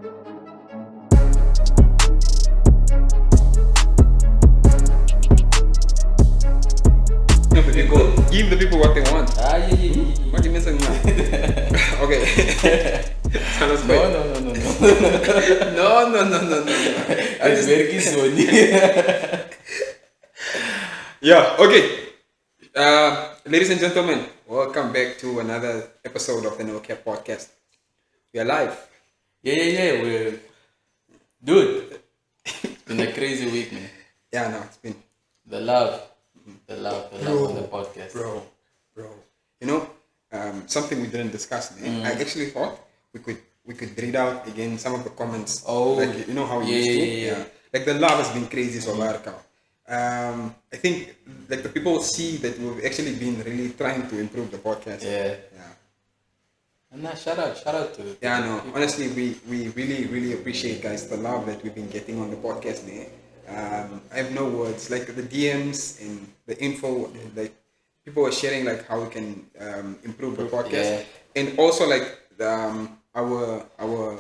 Give the people what they want. Yeah. What do you mean saying now? Okay. Tell us No. No. It's very Sony. Yeah, okay. Ladies and gentlemen, welcome back to another episode of the No Cap Podcast. We are live. Yeah. Dude, it's been a crazy week, man. Yeah, no, it's been. The love on the podcast. Bro. You know, something we didn't discuss, man. I actually thought we could read out again some of the comments. Oh, like, you know how we used to? Yeah. Like the love has been crazy so far. I think like the people see that we've actually been really trying to improve the podcast. Yeah. And shout out to yeah, no. Honestly, we really appreciate, guys, the love that we've been getting on the podcast, man. I have no words. Like the DMs and the info, like people are sharing like how we can improve the podcast, and also like our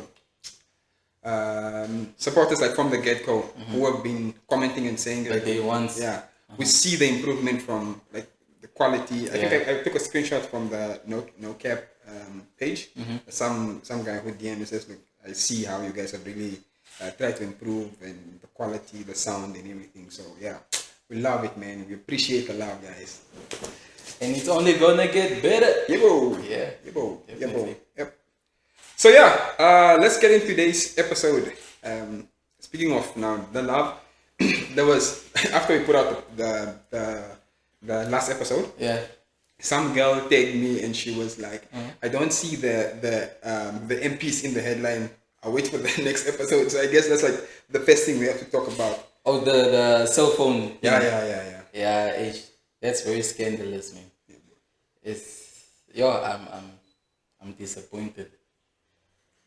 supporters like from the get-go who have been commenting and saying like they want. Yeah, we see the improvement from like the quality. I think I took a screenshot from the no cap page. Some guy who DM me says, look, I see how you guys have really tried to improve and the quality, the sound and everything. So yeah, we love it, man. We appreciate the love, guys. And it's only gonna get better. Yep. So yeah, let's get into today's episode. Speaking of now the love, there was after we put out the last episode. Yeah. Some girl tagged me and she was like, I don't see the MPs in the headline. I'll wait for the next episode. So I guess that's like the first thing we have to talk about. Oh, the cell phone. Yeah. That's very scandalous, man. I'm disappointed.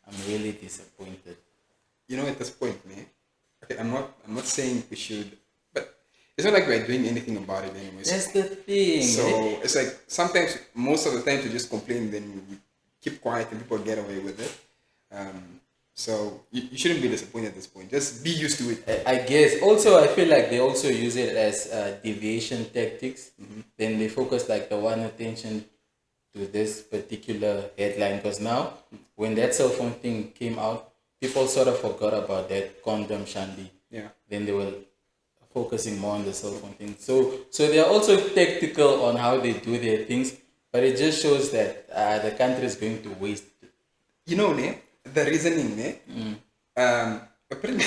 I'm really disappointed. You know, at this point, man. Okay, I'm not saying we should, but it's not like we're doing anything about it anyways. That's the thing. So it's like sometimes, most of the time, we just complain, then we keep quiet and people get away with it. So you shouldn't be disappointed at this point. Just be used to it. I guess. Also, I feel like they also use it as deviation tactics. Then they focus like the one attention to this particular headline. Because now, when that cell phone thing came out, people sort of forgot about that condom shandy. Yeah. Then they were focusing more on the cell phone thing. So they are also tactical on how they do their things. But it just shows that the country is going to waste. You know, the reasoning, apparently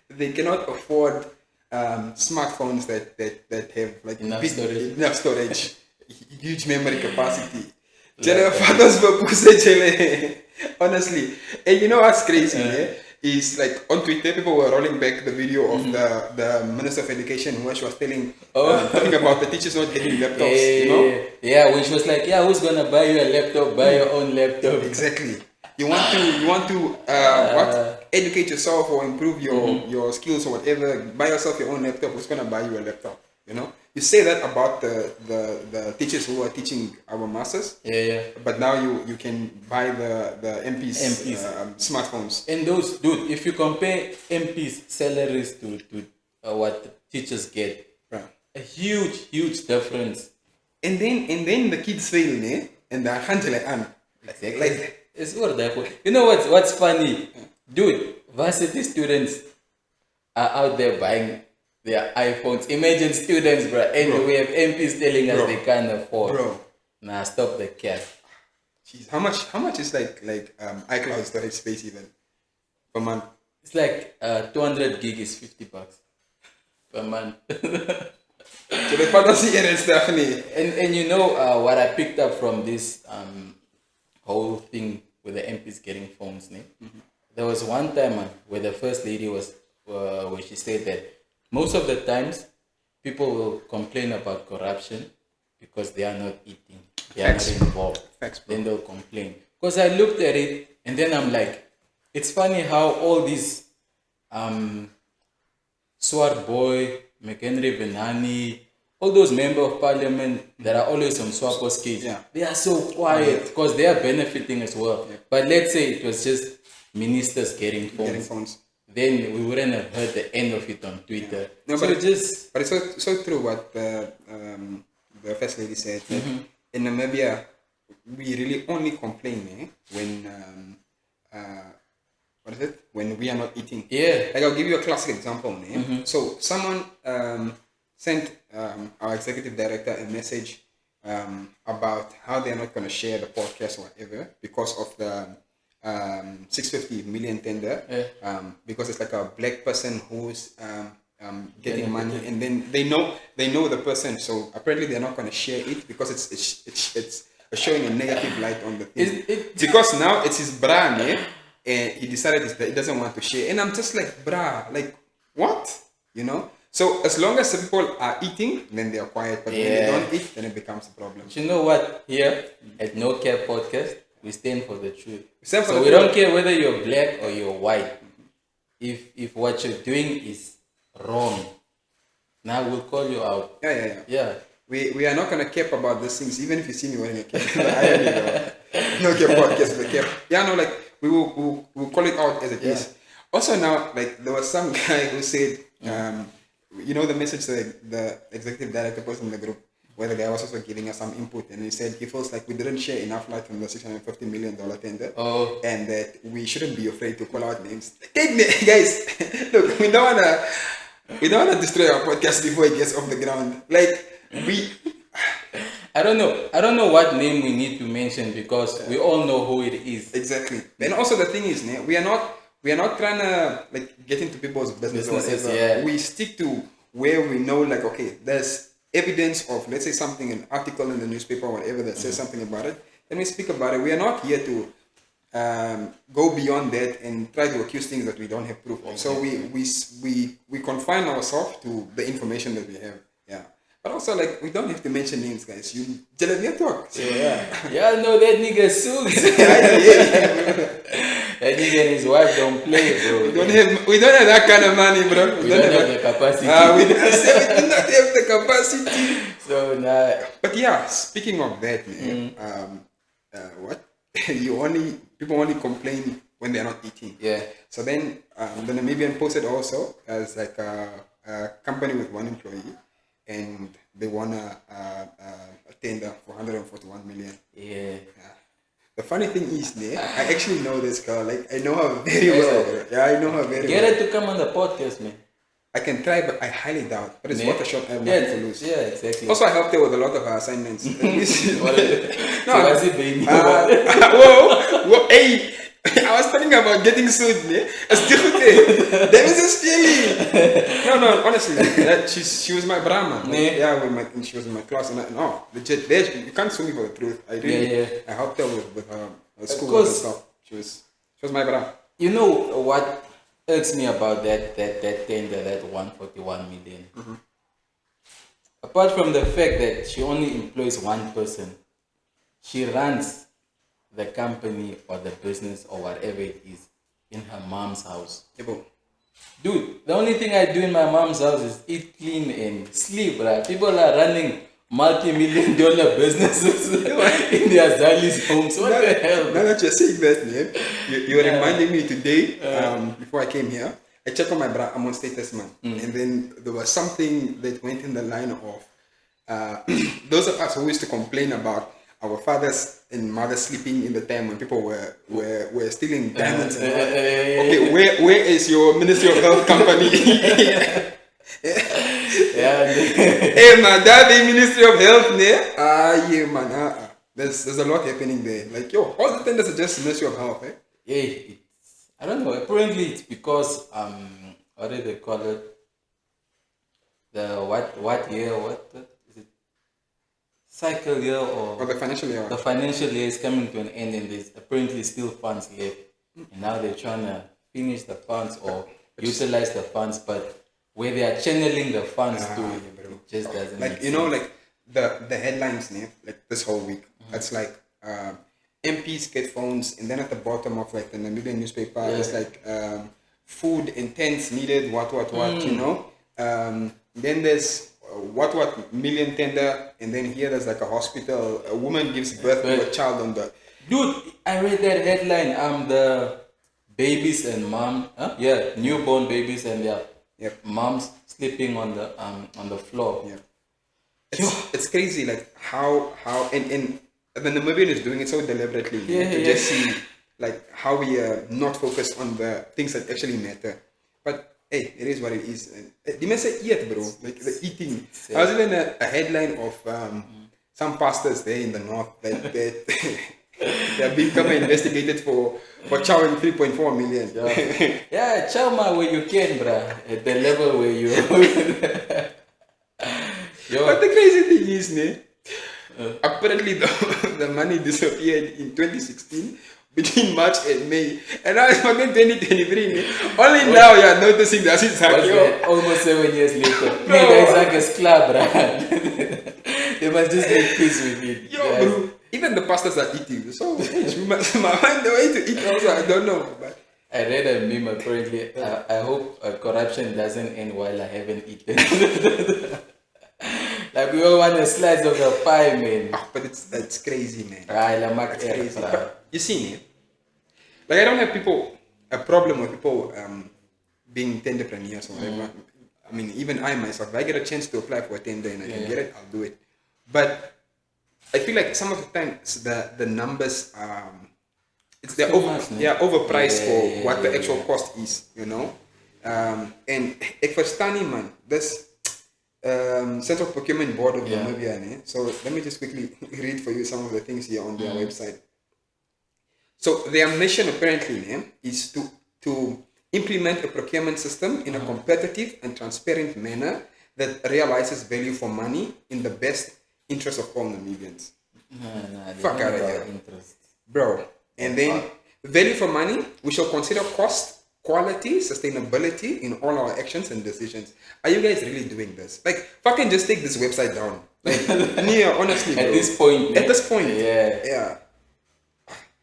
they cannot afford smartphones that have like enough storage, huge memory capacity. Honestly, and you know what's crazy? Is like on Twitter, people were rolling back the video of the Minister of Education, where she was talking about the teachers not getting laptops. You know? Yeah, when she was like, who's gonna buy you a laptop? Buy your own laptop. Exactly. You want to educate yourself or improve your skills or whatever. Buy yourself your own laptop. Who's gonna buy you a laptop? You know, you say that about the teachers who are teaching our MOHSS. Yeah. But now you can buy the MPs. Smartphones. And those, dude, if you compare MPs salaries to what teachers get, right, a huge difference. And then the kids fail, and they're like it's all that. You know what's funny, dude? Varsity students are out there buying their iPhones. Imagine students, bro, and we have MPs telling us they can't afford. Bro, nah, stop the cap. Jeez, how much is like iCloud storage space even per month? It's like 200 gig is $50 per month. So the fantasy and stuff, and you know what I picked up from this whole thing with the MPs getting phones, there was one time where the first lady was where she said that most of the times people will complain about corruption because they are not eating, they are not involved. Then they'll complain. Because I looked at it and then I'm like, it's funny how all these Swart Boy, McHenry Venani, all those members of parliament that are always on SWAPO's case, they are so quiet because they are benefiting as well. Yeah. But let's say it was just ministers getting phones, then we wouldn't have heard the end of it on Twitter. No, so but it's so true what the first lady said. Like, in Namibia, we really only complain when what is it? When we are not eating. Yeah. Like I'll give you a classic example. So someone sent our executive director a message about how they're not going to share the podcast or whatever because of the 650 million tender. Because it's like a black person who's getting money, and then they know the person, so apparently they're not going to share it because it's showing a negative light on the thing. Because now it's his brand, and he decided that he doesn't want to share, and I'm just like, brah, like what, you know? So as long as people are eating, then they are quiet, but when they don't eat, then it becomes a problem. But you know what? Here at No Cap Podcast, we stand for the truth. So we don't care whether you're black or you're white. If what you're doing is wrong, now we'll call you out. Yeah. We are not gonna cap about these things, even if you see me wearing a cap. No Cap Podcast, the cap. Yeah, no, like we will call it out as it is. Also now, like there was some guy who said, you know, the message that the executive director posted in the group, where the guy was also giving us some input, and he said he feels like we didn't share enough light on the $650 million tender, and that we shouldn't be afraid to call out names. Guys, look, we don't wanna destroy our podcast before it gets off the ground. Like I don't know what name we need to mention because we all know who it is. Exactly. And also the thing is, we are not trying to like get into people's businesses. We stick to where we know, like, okay, there's evidence of, let's say, something, an article in the newspaper or whatever that says something about it. Then we speak about it. We are not here to go beyond that and try to accuse things that we don't have proof of. So we confine ourselves to the information that we have. Yeah. But also, like, we don't have to mention names, guys. You Jalabia talk. So y'all know that nigga suits. That nigga and his wife don't play, bro. We don't have that kind of money, bro. We don't have the capacity. We do not have the capacity. So nah. But yeah, speaking of that, man, what people only complain when they're not eating. Yeah. So then the Namibian posted also as like a company with one employee, and they won a tender for 141 million. Yeah. The funny thing is, I actually know this girl. Like, I know her very well. Yeah, I know her very well. Get her to come on the podcast, man. I can try, but I highly doubt. But it's worth a shot. I have nothing to lose. Yeah, exactly. Also, I helped her with a lot of her assignments. Baby. Whoa, hey! I was talking about getting sued, It's difficult. That is a stealing. No, honestly, she was my Brahma. Like, she was in my class, and legit, you can't sue me for the truth. I helped her with her school and stuff. She was my Brahma. You know what irks me about that tender, that 141 million? Apart from the fact that she only employs one person, she runs the company or the business or whatever it is in her mom's house. Dude, the only thing I do in my mom's house is eat, clean, and sleep, right? People are running multi-million-dollar businesses in their Zali's homes. What the hell? Now that you're saying that, you were reminding me today, before I came here, I checked on my bra, I'm on status, man. And then there was something that went in the line of those of us who used to complain about our fathers and mothers sleeping in the time when people were stealing diamonds. Okay, where is your Ministry of Health company? Hey man, that the Ministry of Health, yeah man. There's a lot happening there. Like, yo, all the tenders are just Ministry of Health, eh? Yeah, I don't know. Apparently, it's because what do they call it? The what year? What is it? Cycle year or the financial year? The financial year is coming to an end, and there's apparently still funds left. And now they're trying to finish the funds or utilize the funds, but where they are channeling the funds to, it just doesn't. Like, you know, like the headlines, like this whole week, it's like MPs get phones, and then at the bottom of like the Namibian newspaper, it's like food and tents needed, what, you know. Then there's what million tender, and then here there's like a hospital, a woman gives birth to a child on the. Dude, I read that headline. babies and newborn babies and their moms sleeping on the floor. Yeah. It's crazy, like how and the Namibian is doing it so deliberately to just see like how we are not focused on the things that actually matter. But hey, it is what it is. You must say eat, bro. Like the eating. I was even a headline of some pastors there in the north that they are being investigated for chowing 3.4 million. Yeah, chow ma where you can, bruh. At the level where you. But the crazy thing is, apparently the money disappeared in 2016 between March and May, and now it's fucking 2023. Only now you're noticing that it's like almost 7 years later. Nigga, it's like a club, bruh. They must just make peace with it. Bro, even the pastors are eating. So we must find the way to eat also. I don't know, but. I read a meme apparently. I hope corruption doesn't end while I haven't eaten. Like we all want a slice of the pie, man. But it's crazy, man. It's crazy. But you see, like I don't have a problem with people being tenderpreneurs or whatever. I mean, even I myself, if I get a chance to apply for a tender and I can get it, I'll do it. But I feel like some of the times the numbers they're overpriced for what the actual cost is, you know. And ek verstaan nie, man. This Central Procurement Board of Namibia. So let me just quickly read for you some of the things here on their website. So their mission apparently is to implement a procurement system in a competitive and transparent manner that realizes value for money in the best interest of all Namibians. Fuck out of here. Bro. And then value for money, we shall consider cost, quality, sustainability in all our actions and decisions. Are you guys really doing this? Like, fucking just take this website down. Like, honestly, bro. At this point. Yeah.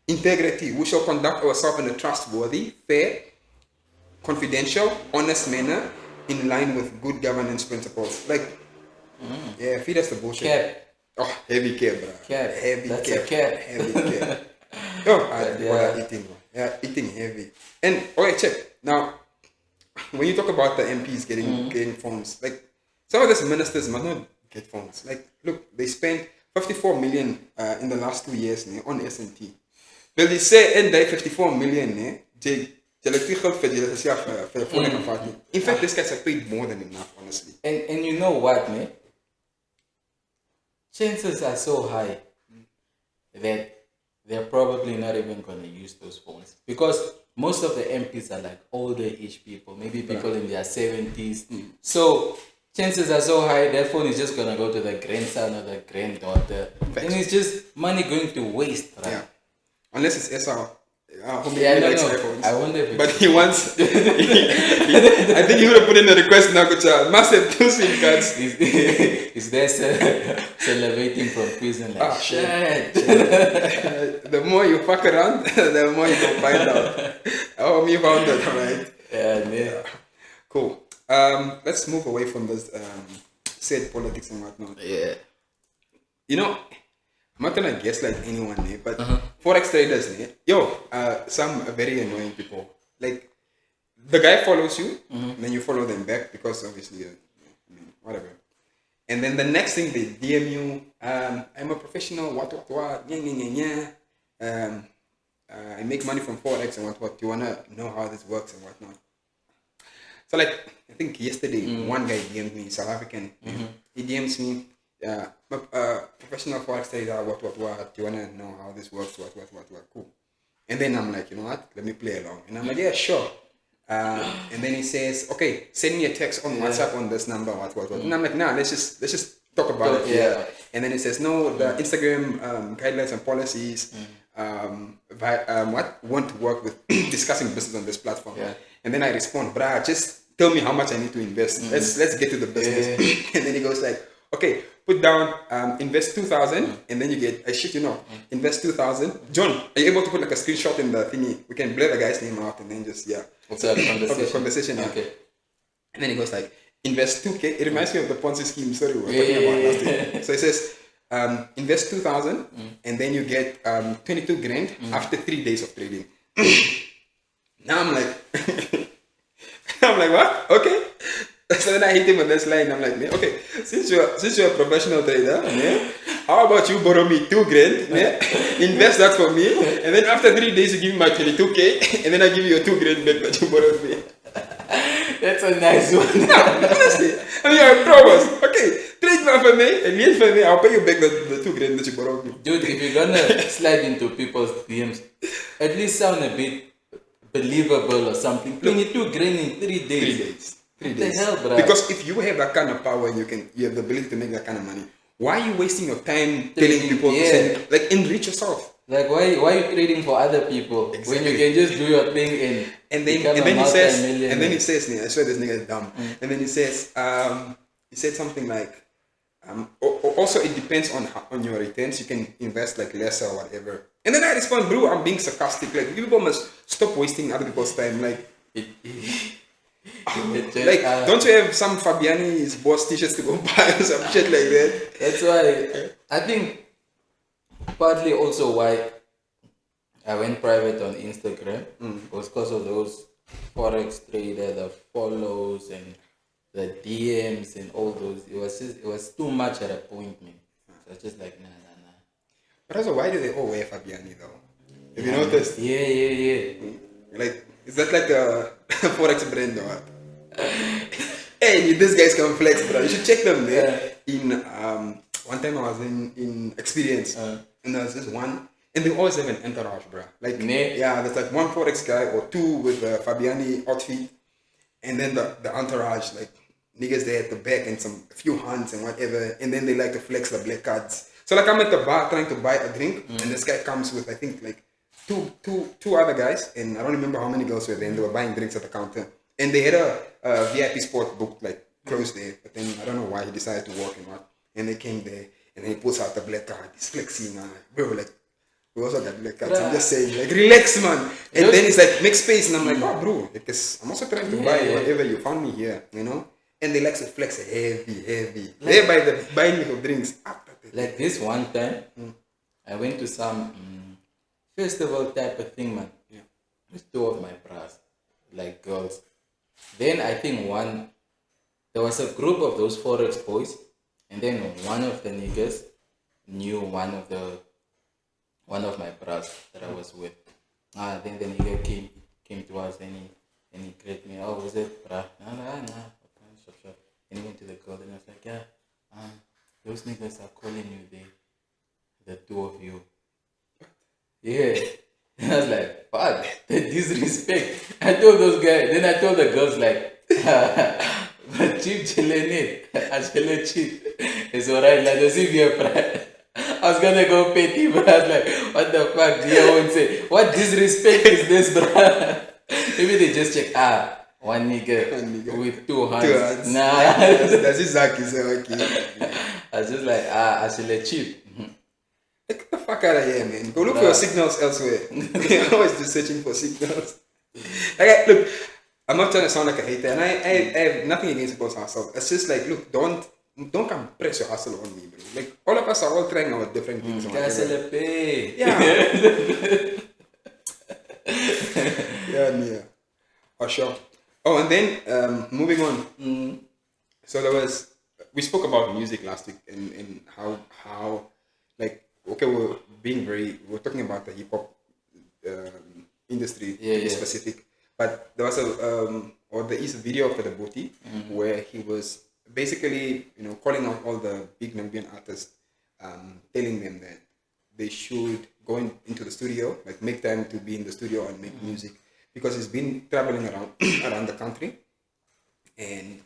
Integrity, we shall conduct ourselves in a trustworthy, fair, confidential, honest manner in line with good governance principles. Like, feed us the bullshit. Cap. Oh, heavy cap, bro. Cap. Heavy That's cap. A cap. Heavy cap. Eating, bro. Yeah, eating heavy. And okay, check. Now, when you talk about the MPs getting phones, like some of these ministers must not get phones. Like, look, they spent 54 million in the last 2 years on S&T. Will they say and they 54 million? In fact, these guys have paid more than enough, honestly. And you know what, man? Chances are so high that they're probably not even going to use those phones, because most of the MPs are like older age people, maybe people in their 70s. So chances are so high their phone is just going to go to the grandson or the granddaughter. And it's just money going to waste, right? Yeah. Unless it's SR. I wonder if but he wants. I think he would have put in a request now. Massive 2 SIM cards. Is there salivating from prison? Like, shit. The more you fuck around, the more you can find out. Oh, me found that, right? Yeah. Cool. Let's move away from this said politics and whatnot. Yeah. You know, I'm not gonna guess like anyone, but ForexTraders, some very annoying people. Like, the guy follows you, then you follow them back because obviously, whatever. And then the next thing they DM you, I'm a professional, what, I make money from Forex and what. You wanna know how this works and whatnot. So like, I think yesterday, one guy DM'd me, South African. He DMs me, professional forex trader, what, do you want to know how this works, what, cool. And then I'm like, you know what, let me play along. And I'm like, yeah, sure. And then he says, okay, send me a text on WhatsApp on this number, what. And I'm like, nah, let's just talk about it. Yeah. And then he says, no, the Instagram guidelines and policies won't work with discussing business on this platform. Yeah. And then I respond, bruh, just tell me how much I need to invest. Let's get to the business. And then he goes like, okay, put down, invest 2,000, and then you get, I shit you know, invest 2,000. John, are you able to put like a screenshot in the thingy? We can blur the guy's name out and then just, What's that conversation? Okay. And then he goes like, invest 2K. It reminds me of the Ponzi scheme, sorry, we were talking about last week. So he says, invest 2,000, and then you get 22 grand after 3 days of trading. Now I'm like, I'm like, what? Okay. So then I hit him on this line. I'm like, man, okay, since you're a professional trader, man, how about you borrow me $2,000, man, invest that for me, and then after 3 days you give me my 22K, and then I give you your $2,000 back that you borrowed me. That's a nice one. No, honestly, I mean, you're a promise. Okay, trade me for me, and leave for me. I'll pay you back the $2,000 that you borrowed me. Dude, if you're gonna slide into people's DMs, at least sound a bit believable or something. 22 grand in 3 days. 3 days. 3 What days. the hell, bro? Because if you have that kind of power and you have the ability to make that kind of money, why are you wasting your time telling people to send, like, enrich yourself? Like, why are you trading for other people when you can just do your thing and then he says, I swear this nigga is dumb. And then he says, he said something like, also it depends on your returns. You can invest like lesser or whatever. And then I respond, bro, I'm being sarcastic. Like, people must stop wasting other people's time. Like, don't you have some Fabiani's boss t-shirts to go buy or some shit like that? That's why I think partly also why I went private on Instagram was because of those ForexTraders, the follows and the DMs and all those. It was too much at a point, man. So I was just like, nah. But also, why do they all wear Fabiani though? Have you noticed? Yeah. Like, is that like a Forex brand or what? Hey, these guys can flex, bro. You should check them there. In one time I was in Experience, and there was this one, and they always have an entourage, bro. Like, yeah, there's like one Forex guy or two with a Fabiani outfit, and then the entourage, like niggas there at the back and a few hands and whatever, and then they like to flex the black cards. So like I'm at the bar trying to buy a drink, and this guy comes with I think like two other guys, and I don't remember how many girls were there, and they were buying drinks at the counter, and they had a VIP spot booked like close there, but then I don't know why he decided to walk and what, and they came there, and then he pulls out the black card, he's flexing, bro, like we also got black cards. I'm just saying, like, relax, man. And then he's like, make space, and I'm like, oh, bro, because I'm also trying to buy whatever you found me here, you know. And they like to flex heavy. They buy buying little drinks. Like this one time, I went to some festival type of thing, man. Yeah. With two of my bras, like girls. Then I think there was a group of those Forex boys, and then one of the niggas knew one of my bras that I was with. Then the nigga came to us and he greeted me. Oh, was it bra? Nah. Sure. And he went to the girl and I was like, yeah, those niggas are calling you the two of you. Yeah. And I was like, fuck, the disrespect. I told those guys, then I told the girls like, but cheap chillin' it. I chill cheap. It's alright, like the CPBN pride. I was gonna go petty, but I was like, what the fuck? Dia won't say, what disrespect is this, bro? Maybe they just check, one nigga with two hands. Nah. That's exactly so okay. I was just like, I should let cheap. Get the fuck out of here, man. Go look for your signals elsewhere. You're always just searching for signals. Like, look, I'm not trying to sound like a hater, and I have nothing against people's hustle. It's just like, look, don't come press your hustle on me, bro. Like, all of us are all trying our different things. Yeah. Yeah. Oh, sure. Oh, and then moving on. So we spoke about music last week and how like, okay, we're talking about the hip hop industry to be specific, but there was there is a video of TateButi where he was basically, calling out all the big Namibian artists, telling them that they should go into the studio, like make time to be in the studio and make music, because he's been traveling around the country, and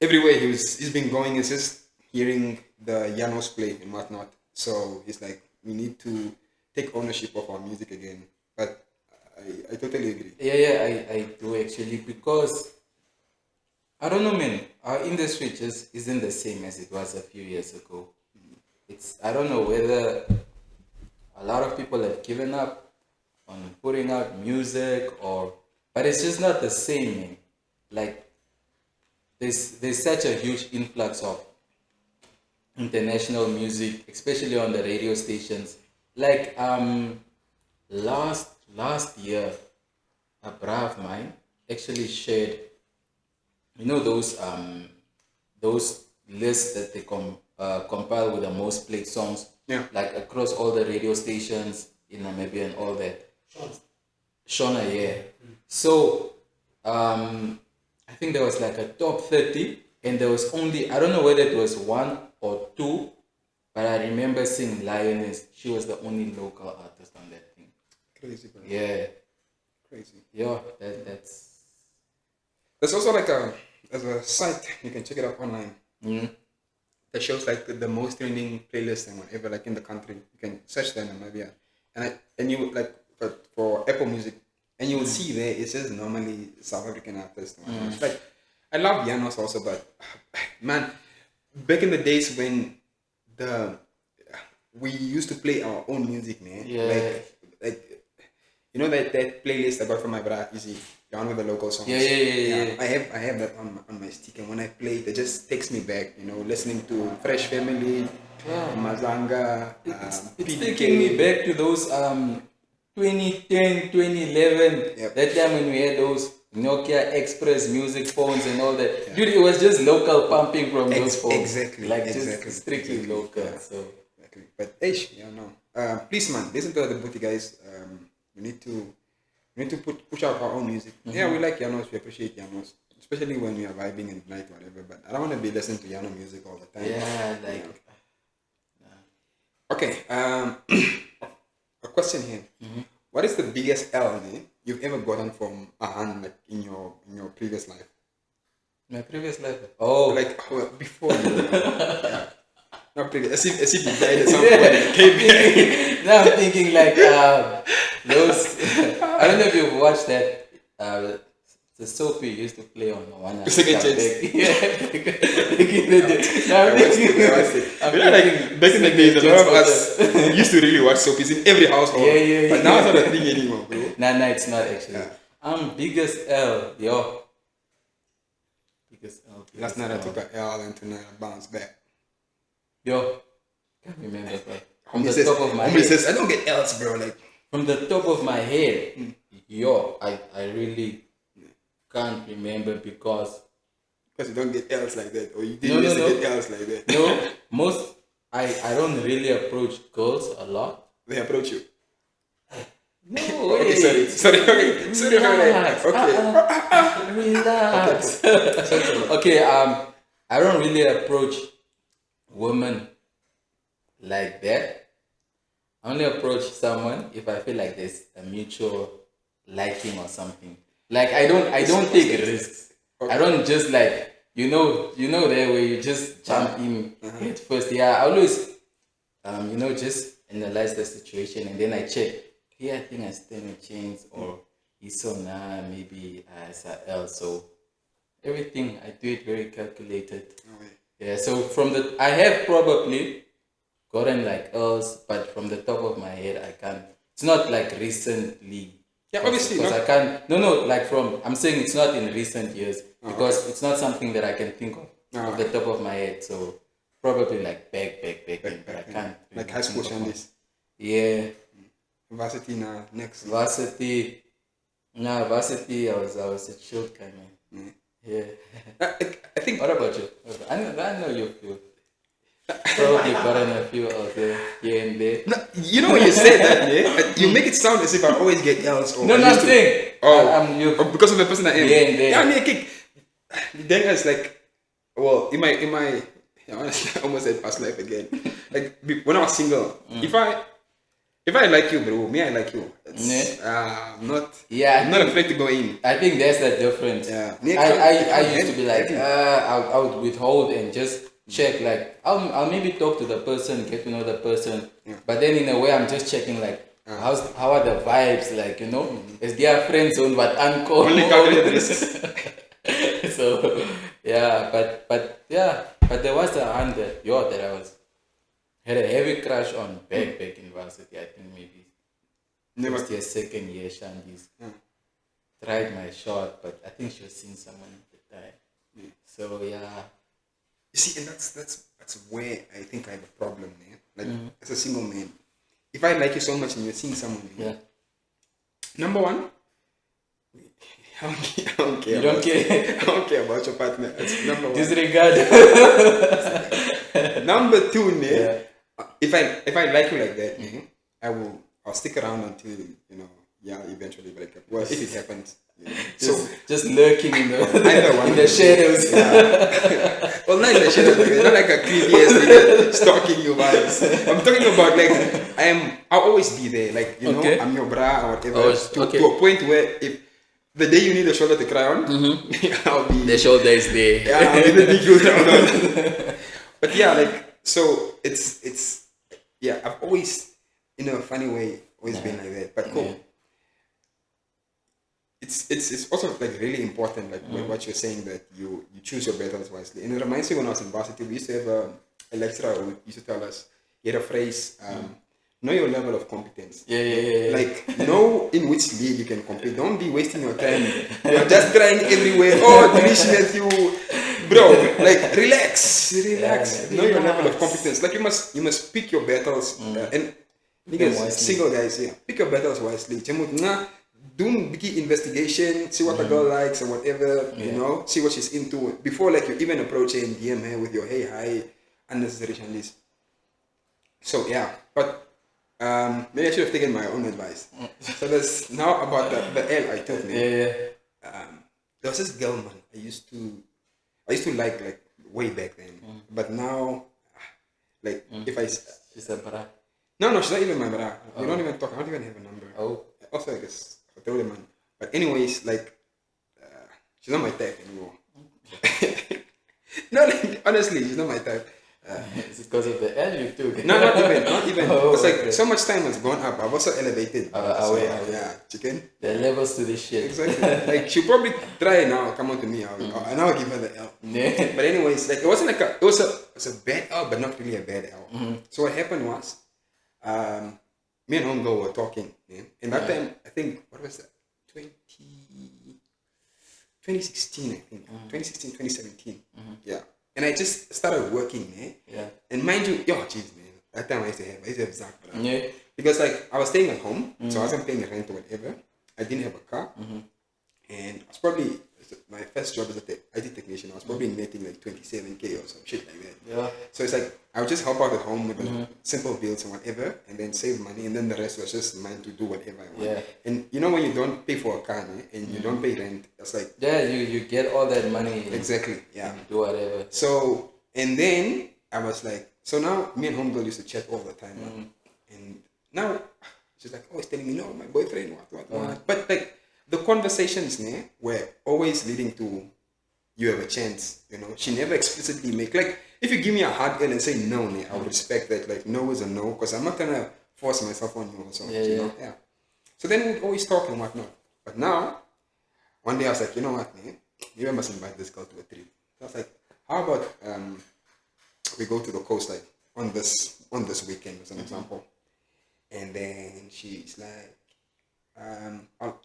everywhere he's been going, is just hearing the Janos play and whatnot. So he's like, we need to take ownership of our music again. But I totally agree. Yeah, I do actually, because I don't know, man. Our industry just isn't the same as it was a few years ago. I don't know whether a lot of people have given up on putting out music, but it's just not the same, man. Like, there's such a huge influx of international music, especially on the radio stations. Like last year, a bra of mine actually shared, you know, those lists that they compile with the most played songs, like across all the radio stations in Namibia and all that. Shona, yeah. So, I think there was like a top 30, and there was only, I don't know whether it was one or two, but I remember seeing Lioness. She was the only local artist on that thing. Crazy, bro. Yeah. Crazy. Yeah, that's... There's also like there's a site, you can check it up online. That shows like the most trending playlists and whatever, like in the country. You can search them in Namibia. And you like for Apple Music, and you will see there it says normally South African artists. Like I love Janos also, but man, back in the days when we used to play our own music, man. Yeah. Like you know that playlist I got from my brother, Easy, down with the local songs. Yeah. I have that on my stick, and when I play it just takes me back. You know, listening to Fresh Family, Mazanga. It's taking me back to those 2010, 2011. Yep. That time when we had those Nokia Express music phones and all that. Dude, it was just local pumping from those phones. Exactly. Like just strictly local. Yeah. So. Exactly. But please, man, listen to the booty guys. We need to push out our own music. Yeah, we like Janos. We appreciate Janos, especially when we are vibing in the night, whatever. But I don't want to be listening to Jano music all the time. Yeah, like. Okay. A question here. What is the biggest L you've ever gotten from a hand, like in your previous life? My previous life. Oh, like before you. Yeah. Not previous. As if you died at some point. Now I'm thinking like those. I don't know if you've watched that. The soap you used to play on one. Second chance. Back in the days, a lot of us used to really watch soapies in every household. Yeah. But now it's not a thing anymore, bro. Nah, it's not actually. Biggest L, yo. Biggest L. Last night I took an L and tonight I bounced back. Yo, can't remember, bro. From the top of my head. Says, I don't get L's, bro. Like from the top of my head, yo, I really can't remember because you don't get L's like that, or you didn't get L's like that. No, I don't really approach girls a lot. They approach you. No, okay, sorry. Relax. Okay. Relax. Okay, I don't really approach women like that. I only approach someone if I feel like there's a mutual liking or something. Like I don't take risks. Okay. I don't just like you know there where you just jump in head first. Yeah, I always just analyze the situation and then I check. Here I think I stand a chance, or he's so maybe it's a L. So everything I do it very calculated. Yeah. So I have probably gotten like L's, but from the top of my head I can't. It's not like recently. Yeah, obviously. Because I can't. No. Like I'm saying it's not in recent years because it's not something that I can think of off the top of my head. So probably like back, but I can't. Like high school Shandis. Yeah. Varsity now next. Varsity. Varsity. I was a chill kind of man. Yeah. I think. What about you? I know you feel. Probably gotten a few out there, here and there. No, you know when you say that, you make it sound as if I always get L's. Or no, nothing. Or because of the person I am. Here and there. Yeah, I mean, kick. Then it's like, well, in my, honestly, I almost said past life again. Like when I was single, if I like you, bro, I like you. I'm not afraid to go in. I think that's the difference. Yeah. I used to be like, I would withhold and just check, like I'll maybe talk to the person, get to know the person, but then in a way I'm just checking like how are the vibes, like is their friend zone but uncle only calculate risks. So yeah, but there was a hand that I had a heavy crush on back in varsity. I think maybe first year, second year Shandis. Tried my shot, but I think she was seeing someone at the time. So yeah. You see, and that's where I think I have a problem, man. Like as a single man, if I like you so much and you're seeing someone, number one, I don't care. You don't care? I don't care about your partner. That's number one. Disregard. Number two, ne, Yeah. if I like you like that, ne, I'll stick around until, you know, yeah, eventually break up. Well, if it happens. You know. Just lurking in Either the shadows. Yeah. Well, not in the shadows. Like, not like a creepy ass nigga stalking you vibes. I'm talking about like I'll always be there. Like, you know, I'm your bra or whatever. To a point where if the day you need a shoulder to cry on, I'll be. The shoulder is there. Yeah, I'll be the big dude. But yeah, like, so it's yeah, I've always, in a funny way, always been like that. But cool. Yeah. It's also like really important, like what you're saying, that you choose your battles wisely. And it reminds me when I was in varsity, we used to have a lecturer who used to tell us, he had a phrase, know your level of competence. Yeah. Like, know in which league you can compete. Don't be wasting your time. You're just trying everywhere. Oh, delicious, you, bro. Like, relax. Know your level of competence. Like, you must pick your battles. And niggas, single guys, pick your battles wisely. Do a big investigation, see what the girl likes and whatever, you know, see what she's into before like you even approach her and DM her with your hey, hi, unnecessary challenges. So yeah, but maybe I should have taken my own advice. So there's now about the L I took. There was this girl, man, I used to like way back then, but now, like if I she's a bra. No, she's not even my bra. We don't even talk. I don't even have a number. Also, I guess. Man. But anyways, like, she's not my type anymore. No, like, honestly, she's not my type. Is it because of the L you took? No, not even. It's like so much time has gone up. I've also elevated. Yeah, chicken. There are levels to this shit. Exactly. Like, she'll probably try now, come on to me, and I'll give her the L. But anyways, like, it wasn't like it was a bad L, but not really a bad L. So what happened was, me and Homegirl were talking, and that time, I think, what was that? 2016, I think. 2016, 2017. Yeah. And I just started working, And mind you, jeez, man. That time I used to have Zach, because like I was staying at home, so I wasn't paying rent or whatever. I didn't have a car, and I was probably, my first job as an IT technician, I was probably netting like 27K or some shit like that. Yeah. So it's like I would just help out at home with the simple bills and whatever, and then save money, and then the rest was just mine to do whatever I want. Yeah. And you know when you don't pay for a car, and you don't pay rent, it's like you get all that money. Exactly. Yeah. Do whatever. So and then I was like, so now me and Homegirl used to chat all the time, and now she's like always telling me, no, my boyfriend, what. But like the conversations were always leading to you have a chance, you know. She never explicitly make, like, if you give me a hard L and say no, I would respect that, like, no is a no, because I'm not gonna force myself on you or something, you know. Yeah. So then we'd always talk and whatnot. But now, one day I was like, you know what, maybe I must invite this girl to a trip. So I was like, how about we go to the coast, like, on this weekend as an example. And then she's like,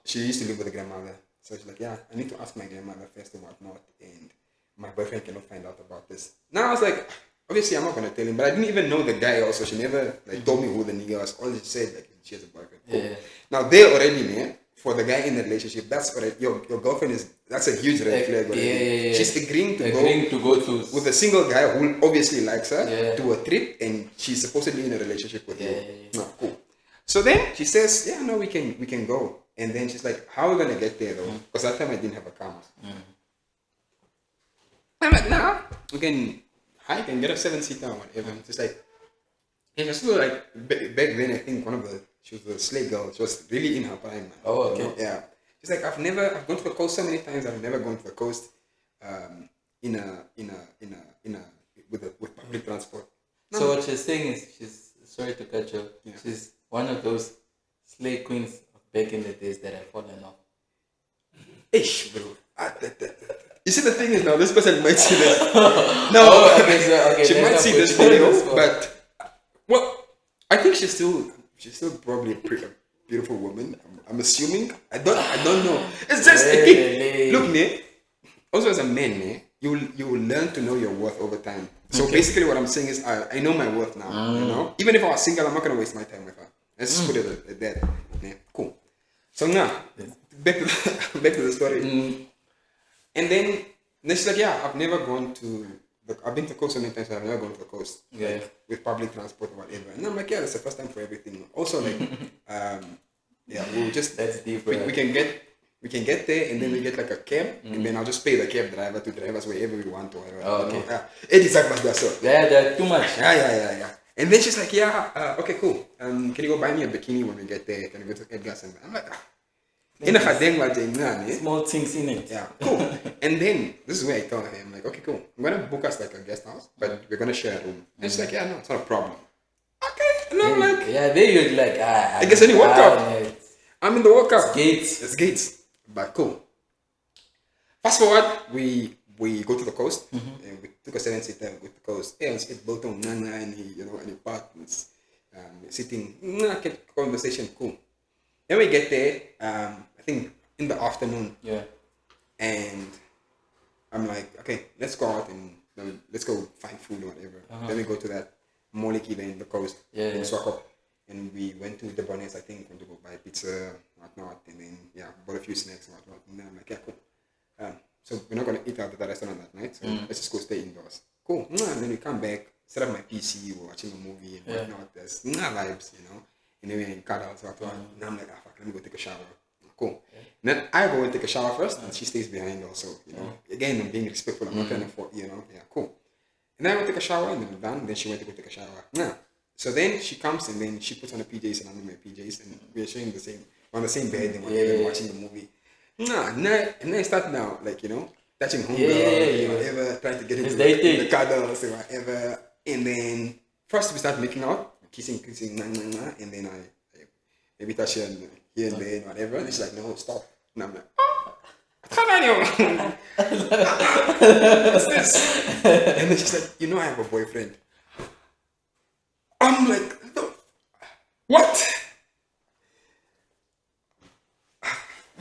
she used to live with a grandmother, so she's like, yeah, I need to ask my grandmother first and whatnot, and my boyfriend cannot find out about this. Now I was like, obviously I'm not gonna tell him, but I didn't even know the guy. Also, she never like told me who the nigga was. All she said, like, she has a boyfriend. Cool. Yeah. Now they're already for the guy in the relationship. That's already your girlfriend is. That's a huge red flag. Yeah. She's agreeing to go with a single guy who obviously likes her to a trip, and she's supposedly in a relationship with you. No, cool. So then she says, yeah, no, we can go. And then she's like, how are we going to get there though? Because that time I didn't have a car. I'm like, nah, we can hike and get a 7-seater or whatever. She's like, and she's still like, back then I think she was a slave girl. She was really in her prime. Man. Oh, okay. You know? Yeah. She's like, I've gone to the coast so many times. I've never gone to the coast with public transport. No. So what she's saying is, she's, sorry to cut you, she's one of those slave queens of back in the days that have fallen off. Ish, bro. You see, the thing is now, this person might see this. No, okay, she might see this video, but well, I think she's still probably a beautiful woman. I'm assuming. I don't know. It's just look, also as a man, you will learn to know your worth over time. So basically, what I'm saying is, I know my worth now. You know, even if I was single, I'm not gonna waste my time with her. Let's just put it at that. Cool. So now, back to back to the story. And then she's like, yeah, I've never gone to I've been to the coast so many times, but I've never gone to the coast. Yeah. Like, with public transport or whatever. And I'm like, yeah, that's the first time for everything. Also, like, yeah, we'll just That's deep. we can get there, and then we get like a cab, and then I'll just pay the cab driver to drive us wherever we want to. Whatever, Oh, okay. It is like that. Yeah, they're too much. Yeah. And then she's like, yeah, okay, cool. Can you go buy me a bikini when we get there? Can you go to Edgar's? And I'm like, small things in it. yeah, cool. And then this is where I told her, I'm like, okay, cool. I'm gonna book us like a guest house, but we're gonna share a room. And she's like, yeah, no, it's not a problem. Okay. And I'm like, yeah, there you're like, I guess any workout. I'm in the workout. It's gates. But cool. Fast forward, we go to the coast, and we took a 7-seater with the coast. Yeah, it's built on Nana and any partners sitting, conversation, cool. Then we get there, I think in the afternoon. Yeah. And I'm like, okay, let's go out and let's go find food or whatever. Then we go to that Moliki there in the coast, in Swakop. And we went to the Bonnes, I think, went to go buy pizza, whatnot, and then, bought a few snacks and whatnot. And then I'm like, yeah, cool. So we're not going to eat out at the restaurant that night, so let's just go stay indoors. Cool. And then we come back, set up my PC, we're watching a movie and whatnot. There's vibes, And then we're in cuddles, whatnot. And I'm like, fuck, let me go take a shower. Cool. And then I go and take a shower first, and she stays behind also, Again, I'm being respectful, I'm not trying to, yeah, cool. And then I went to take a shower, and then I'm done, and then she went to go take a shower. So then she comes, and then she puts on the PJs, and I'm in my PJs, and we're sharing on the same bed, and whatever, watching the movie. And then I start now, like, touching homegirl, whatever, trying to get into the cuddles, or whatever. And then first we start making out, kissing, and then I maybe touch her here and there, whatever. And she's like, no, stop. And I'm like, what's this? And then she's like, I have a boyfriend. I'm like, what?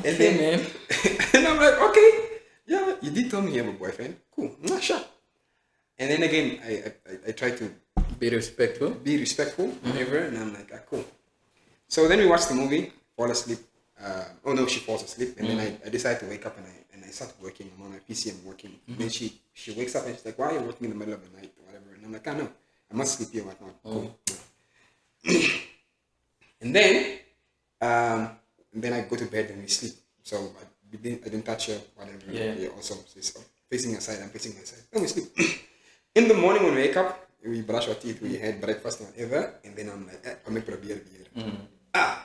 And then, man. And I'm like, okay, yeah, you did tell me you have a boyfriend. Cool, I'm not sure. And then again, I try to be respectful, whatever, and I'm like, cool. So then we watch the movie, fall asleep. She falls asleep, and then I decide to wake up and I start working. I'm on my PC and working. Then she wakes up and she's like, why are you working in the middle of the night or whatever? And I'm like, I know, I must sleep here, whatnot. Cool. And then I go to bed and we sleep. So I didn't touch her, whatever. Yeah. Also, she's facing her side, I'm facing my side. Then we sleep. In the morning when we wake up, we brush our teeth, we had breakfast and whatever, and then I'm like, I'll make a beer. I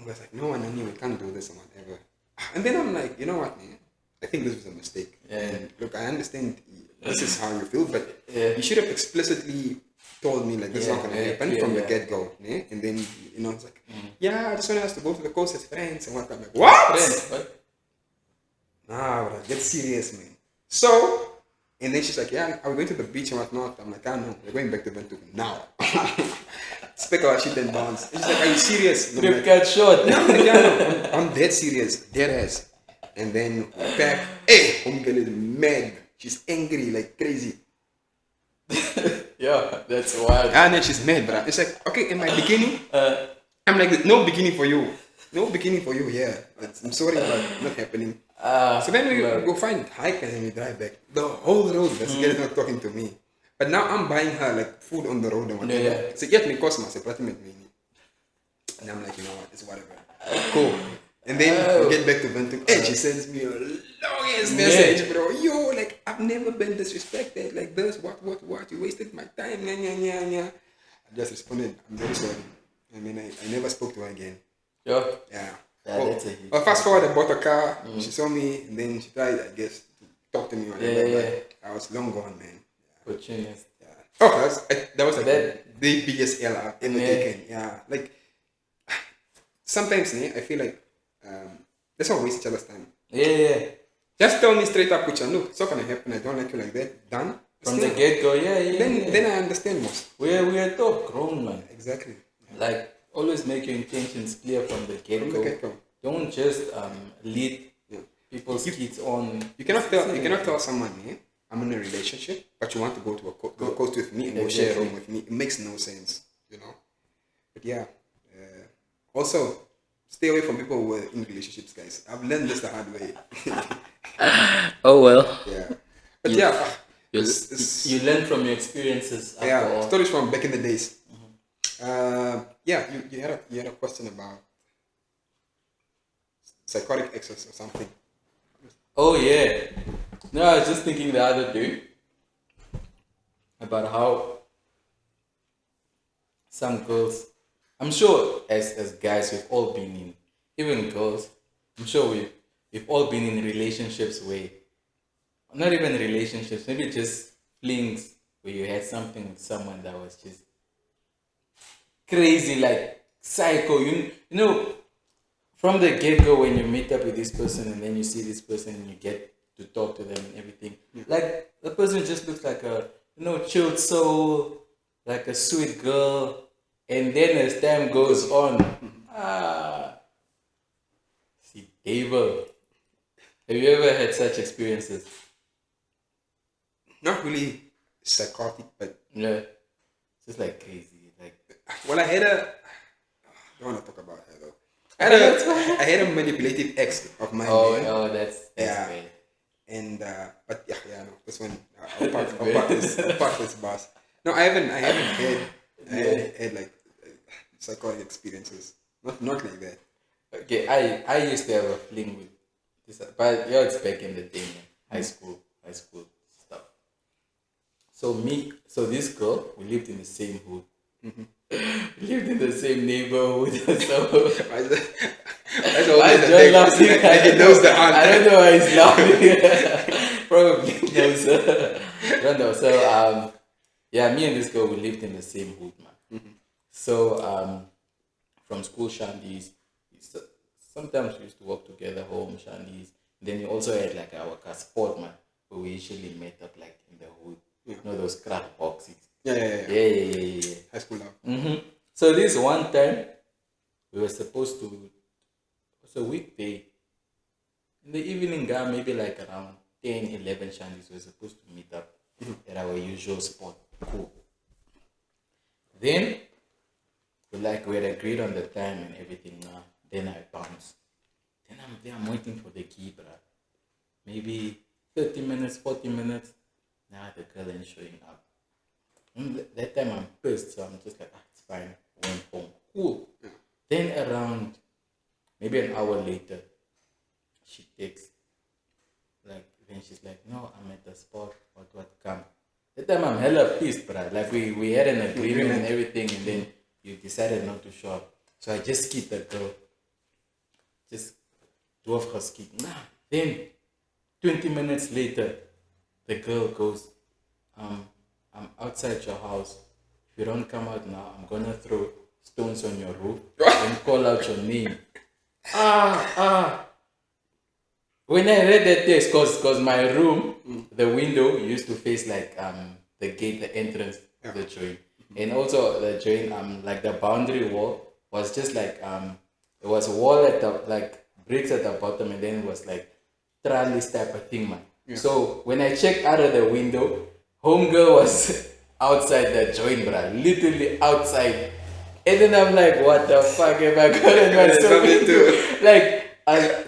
was like, no, Anani, we can't do this and whatever. And then I'm like, you know what, man? I think this was a mistake. Yeah. And look, I understand this is how you feel, but you should have explicitly told me like this is not going to happen from the get-go. Yeah? And then, it's like, I just want us to go to the coast as friends and whatnot. I'm like, what? Friends, what? Nah, bro, get serious, man. So, and then she's like, yeah, are we going to the beach and whatnot? I'm like, no, we're going back to Ventura now. Speak about shit and bounce. And she's like, are you serious? Trip cut short. No, like, I'm dead serious, dead ass. And then back, hey, homegirl is mad. She's angry like crazy. Yeah, that's wild. And then she's mad, bro. It's like, okay, in my bikini, I'm like, no bikini for you. No bikini for you, yeah. I'm sorry, but not happening. So then we go find hike and then we drive back. The whole road, this girl is not talking to me. But now I'm buying her like food on the road and whatever. Yeah. So yet me cost myself, and I'm like, you know what, it's whatever. Cool. And then we get back to Ventura. And she sends me a long ass message, bro. Yo, like, I've never been disrespected like this. What? You wasted my time. I just responded, I'm very sorry. I mean, I never spoke to her again. Yeah. Well, fast forward, I bought a car. She saw me, and then she tried, I guess, to talk to me. But I was long gone, man. Opportunist. Yeah. Oh, that was like the biggest L I've ever taken. Yeah. Like, sometimes, I feel like, let's not waste each other's time. Yeah. Just tell me straight up, Kuchan, look, it's not gonna happen. I don't like you like that. Done. From the get-go, Then I understand most. We are top grown, man. Exactly. Yeah. Like, always make your intentions clear from the get-go. Don't just lead people's kids on. You cannot tell someone, I'm in a relationship, but you want to go to go coast with me and go share a room with me. It makes no sense, But yeah. Also, stay away from people who are in relationships, guys. I've learned this the hard way. Oh well. Yeah. But yeah. You learn from your experiences. Yeah, stories from back in the days. Yeah, you had a question about psychotic exes or something. Oh yeah. No, I was just thinking the other day about how some girls, I'm sure as guys we've all been in, even girls, I'm sure we've all been in relationships where, not even relationships, maybe just flings where you had something with someone that was just crazy, like psycho. You know, from the get-go, when you meet up with this person and then you see this person and you get to talk to them and everything, like the person just looks like a chilled soul, like a sweet girl, and then as time goes on, see devil. Have you ever had such experiences? Not really psychotic, but Yeah, just like crazy, like. well, I had a. I don't want to talk about her though. I had a manipulative ex of mine. Oh, that's yeah. great. And but yeah, no, this one I'll part this boss. No, I haven't had like psychotic experiences. Not like that. Okay, I used to have a fling with this, but it's back in the day, man. High school stuff. So this girl, we lived in the same hood. We lived in the same neighborhood. So I John laughing. He knows the answer. I don't know why he's laughing. Probably knows. I don't know. So yeah, me and this girl, we lived in the same hood, man. So from school shandies, sometimes we used to walk together home shandies. Then we also had like our sport, man, where we usually met up like in the hood. You know those crack boxes. Yeah. High school now. So this one time, we were supposed to. It was a weekday. In the evening, maybe like around 10, 11 shandies, we were supposed to meet up at our usual spot. Cool. Then, we had agreed on the time and everything now. Then I bounce. Then I'm waiting for the key, bruh. Maybe 30 minutes, 40 minutes. Nah, the girl ain't showing up. And that time I'm pissed, so I'm just like, it's fine. Went home. Cool. Then around maybe an hour later, she texts. Then she's like, no, I'm at the spot. What come? That time I'm hella pissed, bruh. Like we had an agreement and everything, and then you decided not to show up. So I just skipped the girl. Just drove her skip. Then 20 minutes later, the girl goes, I'm outside your house. If you don't come out now, I'm gonna throw stones on your roof and call out your name. When I read that text, cause my room, the window used to face like the gate, the entrance to the joint. And also the joint, like the boundary wall was just like it was a wall at the like bricks at the bottom, and then it was like trellis type of thing, man. Yeah. So when I checked out of the window, homegirl was outside the joint, bruh, literally outside. And then I'm like, what the fuck am I gonna do? Like,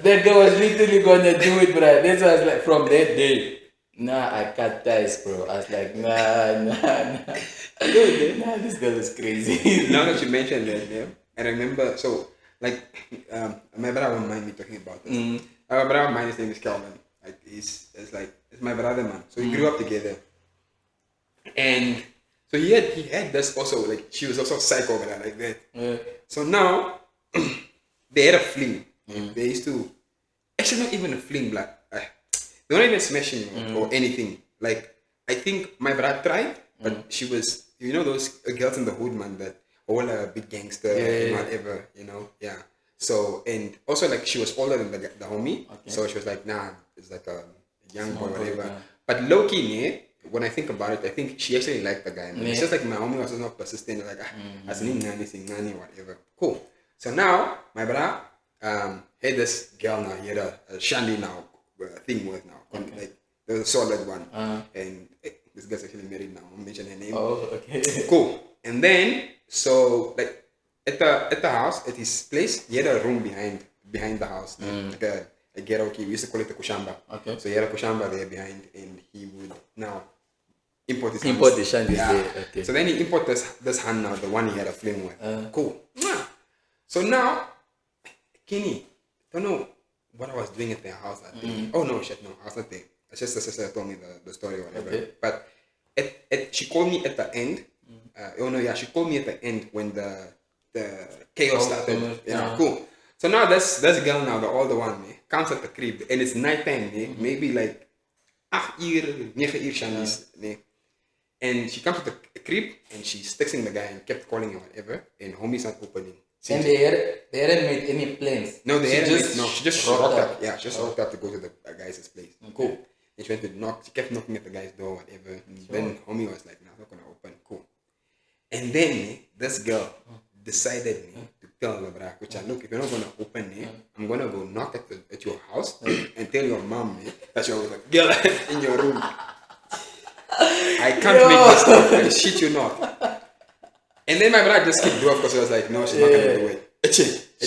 that girl was literally gonna do it, bruh. This was like from that day. I cut ties, bro. I was like, nah. This girl is crazy. Now that you mentioned that, yeah, I remember. So, like, my brother won't mind me talking about this. My brother, his name is Calvin. Like, it's my brother, man. So we grew up together, and so he had this also, like, she was also psycho with her, like that. Yeah. So now they had a fling. They used to actually not even a fling, like they're not even smashing or anything. Like, I think my brother tried, but she was, those girls in the hood, man, that all a big gangster and whatever, yeah. So, and also, like, she was older than the homie, so she was like, nah, it's like a young boy, whatever. Yeah. But low-key, when I think about it, I think she actually liked the guy. It's just like my homie was not persistent, like, as nani, whatever. Cool. So now, my brother had this girl now, he had a shandy now, thing with now. Like, there was a solid one. And this girl's actually married now. I'll mention her name. Oh, okay. Cool. And then, so, like, at the house, at his place, he had a room behind the house, like a ghetto key. We used to call it the kushamba. Okay. So he had a kushamba there behind, and he would now import his shandies there. Okay. So then he import this hand now, the one he had a fling with. Cool. So now, Kenny, don't know what I was doing at their house that day. Oh no, shit, no, I was not there. It's just the sister told me the story or whatever. Okay. But she called me at the end. She called me at the end when the chaos started. Cool. So now this girl now, the older one, comes at the crib and it's nighttime, maybe like 8 uur, 9 uur shandies, and she comes to the crib and she's texting the guy and kept calling him whatever, and homie's not opening. And they hadn't made any plans. No, they hadn't made, no, she just rocked up. Yeah, she just rocked up to go to the guy's place. Okay. Cool. And she went to knock, she kept knocking at the guy's door, whatever. And then homie was like, nah, I'm not gonna open. Cool. And then this girl decided to tell the brah, which look, if you're not gonna open, I'm gonna go knock at your house and tell your mom that you're with a girl in your room. I can't make this up. I shit you not. And then my brother just kicked the door because I was like, no, she's not gonna do it. And she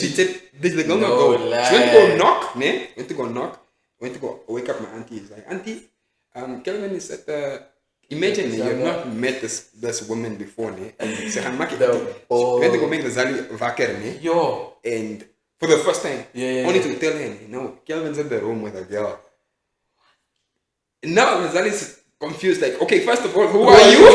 said, did the girl not go? She went to go knock, went to go wake up my auntie. He's like, auntie, Kelvin is at the. Imagine you have not met this woman before, and she went to go make the Zali wakker, Yo. And for the first time, only to tell her, no, Kelvin's in the room with a girl. And now Zali's confused, like, okay, first of all, who are you?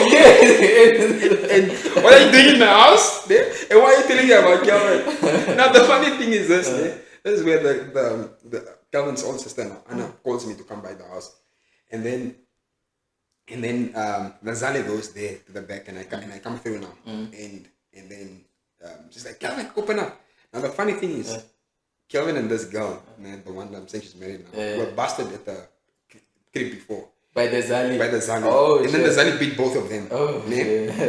And what are you doing in my house? And why are you telling me about Kelvin? Now the funny thing is this, this is where the Kelvin's own sister Anna calls me to come by the house, and then Nazale goes there to the back, and I come through now, and then she's like, Kelvin, open up. Now the funny thing is, Kelvin and this girl, the one that I'm saying she's married now, were busted at the crib before. By the Zali. Oh, and then the Zali beat both of them. Oh,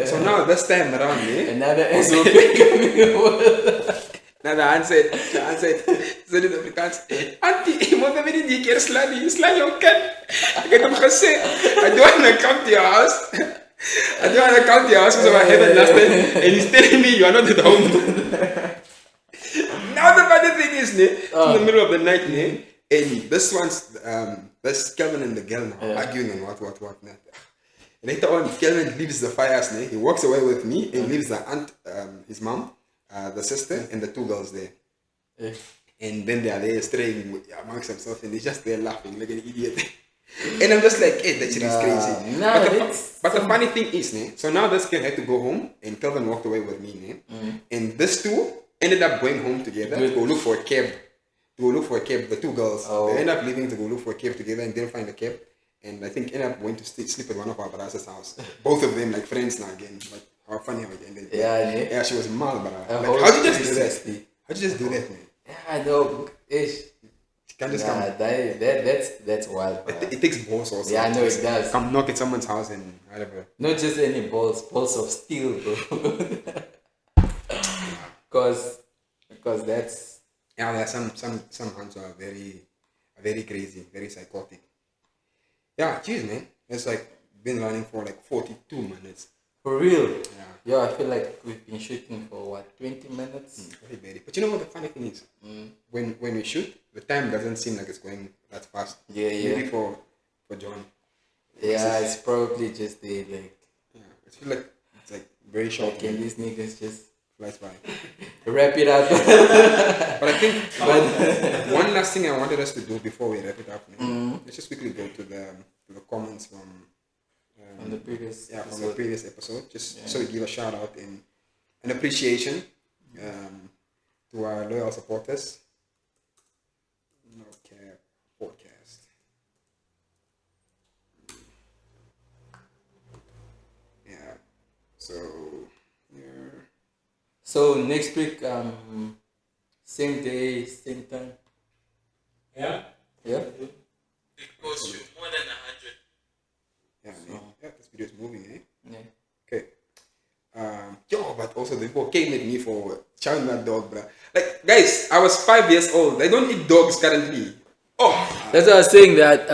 so now this time around, another SOP coming over. Now the aunt said, so the Afrikaans, auntie, je moet me niet die keer slaan, je slaat jouw kind. Ik heb hem gezegd, I don't want to come to your house. I don't want to come to your house because I have it last time. And he's telling me you are not at home. Now the funny thing is, it's in the middle of the night, and this one's, this Kelvin and the girl now arguing and what. Later on, Kelvin leaves the firehouse, he walks away with me and leaves the aunt, his mom, the sister, and the two girls there. And then they are there straying amongst themselves, and they're just there laughing like an idiot. And I'm just like, hey, that shit is crazy. But the funny thing is, so now this girl had to go home, and Kelvin walked away with me, and these two ended up going home together to go look for a cab. The two girls. They ended up leaving to go look for a cab together and didn't find a cab. And I think ended up going to sleep at one of our brothers' house. Both of them like friends now again. Like how funny how it ended. Yeah, she was mad, but like, how'd you just do that? How'd you just do that, man? Yeah, I know. Ish. Can't just come. That's wild. It takes balls also. Yeah, I know it does. Come knock at someone's house and whatever. Not just any balls of steel, bro. Because that's. Yeah, there are some hands who are very crazy, very psychotic. Yeah, geez, man. It's like been running for like 42 minutes. For real? Yeah, I feel like we've been shooting for what, 20 minutes? Very. But you know what the funny thing is? When we shoot, the time doesn't seem like it's going that fast. Yeah. Maybe for John. Yeah, it's probably just the like. Yeah, I feel like it's like very short. Like, can these niggas just flies by. Wrap it up. But I think one last thing I wanted us to do before we wrap it up, let's just quickly go to the comments from the previous from the previous episode, just so we give a shout out and an appreciation to our loyal supporters. Okay, podcast. Yeah. So next week, same day, same time. Yeah. It goes to more than 100. Yeah, this video is moving, Yeah. Okay. But also the people came at me for chowing that dog, bruh. Like, guys, I was 5 years old. I don't eat dogs currently. That's why I was saying that.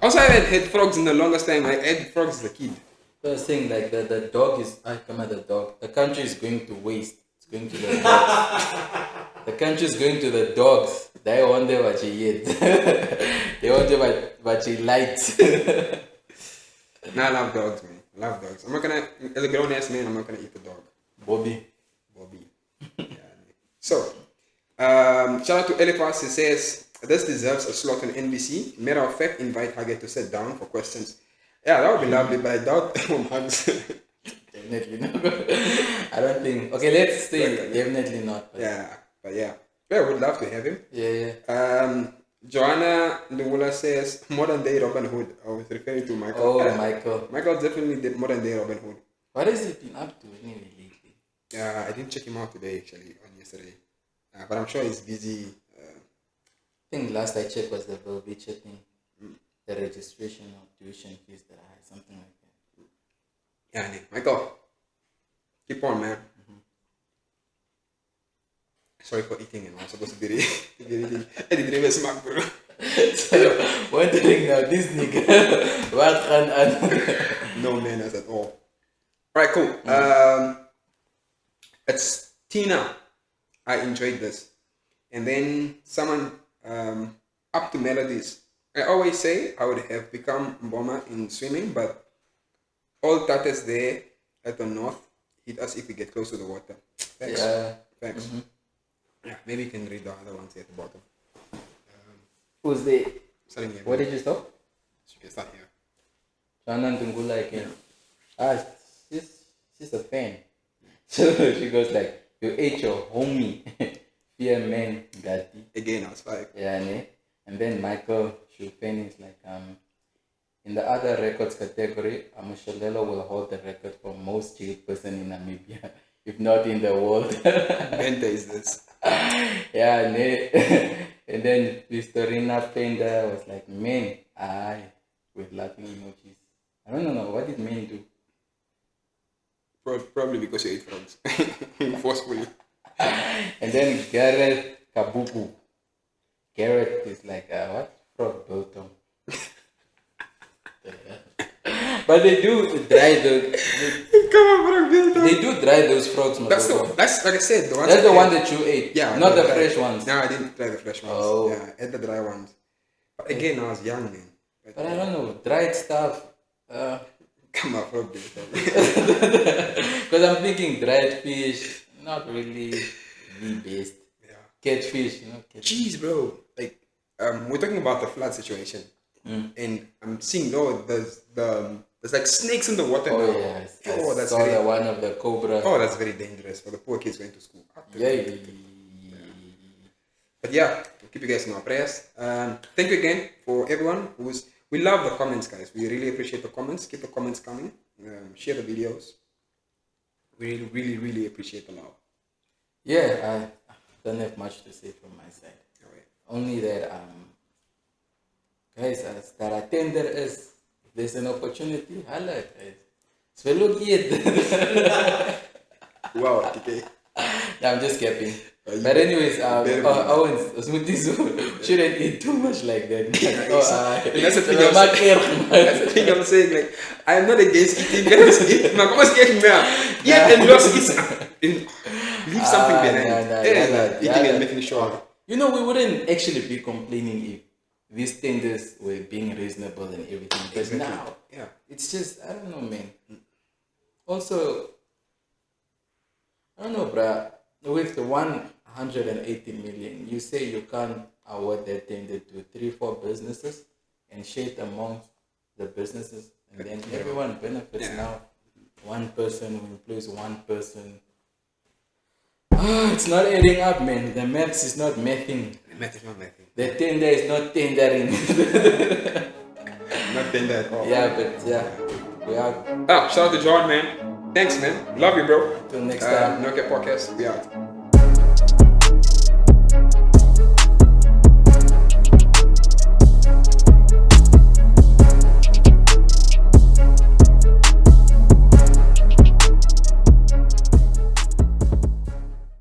Also, I haven't had frogs in the longest time. I had frogs as a kid. I was saying like the dog is. The country is going to waste. It's going to the dogs. The country is going to the dogs. They wonder what you eat. They wonder what you light. No, I love dogs, man. I love dogs. I'm not gonna, as a grown ass man, I'm not gonna eat the dog. Bobby. Yeah. So, shout out to Eliphas. He says, this deserves a slot on NBC. Matter of fact, invite Hage to sit down for questions. Yeah, that would be lovely, but I doubt hugs. Definitely not. I don't think. Okay, let's say definitely not. But Yeah, I would love to have him. Yeah. Joanna Lula says, modern day Robin Hood. I was referring to Michael. Oh, Michael. Michael definitely did modern day Robin Hood. What has he been up to anyway lately? I didn't check him out today, actually, on yesterday. But I'm sure he's busy. I think last I checked was the Velvicha thing. The registration of tuition fees that I had, something like that. Yeah, Nick. Michael, keep on, man. Sorry for eating, and I'm supposed to be really really smart, bro. So, wondering now, this nigga, what can No manners at all. Alright, cool. It's Tina. I enjoyed this. And then someone up to melodies. I always say I would have become Mboma in swimming, but all tatas there at the north hit us if we get close to the water. Thanks. Yeah. Thanks. Yeah, maybe you can read the other ones at the bottom. Who's there? Starting here. What did you stop? You can start here. Shanan Tungula again. She's a fan. So she goes like, you ate your homie. Fear man, Gati. Again, I was 5. Yeah, ne? And then Michael Shufen is like, in the other records category, Amushalelo will hold the record for most jailed person in Namibia, if not in the world. Benta is this. Yeah, ne? And then Vistorina Penda was like, man, with laughing emojis. I don't know, what did men do? Probably because you ate frogs. Forcefully. And then Gareth Kabubu. Gareth is like, what? Frog Biltong. But they do dry those. Come on, frog Biltong. They do dry those frogs. That's like I said, the ones. That's the one that you ate. Yeah. Not the fresh ones. No, I didn't try the fresh ones. Oh. Yeah, I ate the dry ones. But again, I was young, man. But I don't know, dried stuff. Come on, frog Biltong. Because I'm thinking dried fish, not really the best. Yeah. Catfish, Jeez, bro. Like, we're talking about the flood situation. And I'm seeing, there's like snakes in the water now. Oh, yes. That's saw the one of the cobra. Oh, that's very dangerous for the poor kids going to school. Yeah. But yeah, we'll keep you guys in our prayers. Thank you again for everyone we love the comments, guys. We really appreciate the comments. Keep the comments coming. Share the videos. We really, really, really appreciate the love. Yeah, I don't have much to say from my side. Alright. Only that, guys, as that attender is, if there's an opportunity, holla, guys. So look it. Wow, TK. No, I'm just kidding. But anyways, Owens, shouldn't eat too much like that. That's the thing I'm saying. Like, I'm not against eating. Leave something behind. Eating and making sure. You know, we wouldn't actually be complaining if these tenders were being reasonable and everything. But now, it's just, I don't know, man. Also, I don't know, bruh. With the 180 million, you say you can't award that tender to 3-4 businesses and share it amongst the businesses, and then everyone benefits now. One person who employs one person. It's not adding up, man. The maths is not mathing. The math is not mathing. The tender is not tendering. Not tender at all. Yeah, but yeah, we are. Shout out to John, man. Thanks, man. Love you, bro. Till next time. No Cap Podcast. We out.